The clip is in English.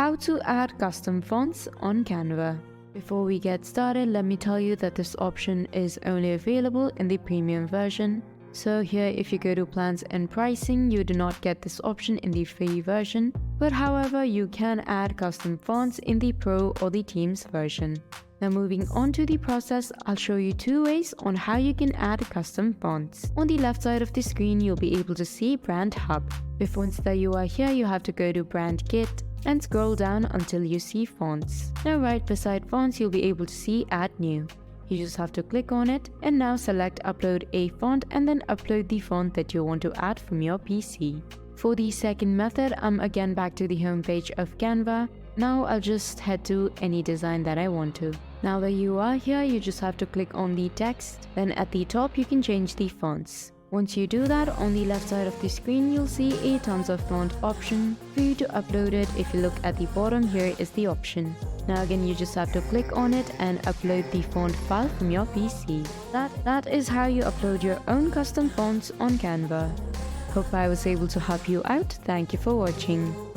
How to add custom fonts on Canva. Before we get started, let me tell you that this option is only available in the premium version. So here, if you go to plans and pricing, you do not get this option in the free version, but however, you can add custom fonts in the pro or the themes version. Now moving on to the process, I'll show you two ways on how you can add custom fonts. On the left side of the screen, you'll be able to see Brand Hub. If once that you are here, you have to go to Brand Kit and scroll down until you see fonts. Now right beside fonts, you'll be able to see Add New. You just have to click on it and now select Upload a font and then upload the font that you want to add from your PC. For the second method, I'm again back to the home page of Canva. Now I'll just head to any design that I want to. Now that you are here, you just have to click on the text. Then at the top, you can change the fonts. Once you do that, on the left side of the screen, you'll see a tons of font option. For you to upload it, if you look at the bottom, here is the option. Now again, you just have to click on it and upload the font file from your PC. That is how you upload your own custom fonts on Canva. Hope I was able to help you out. Thank you for watching.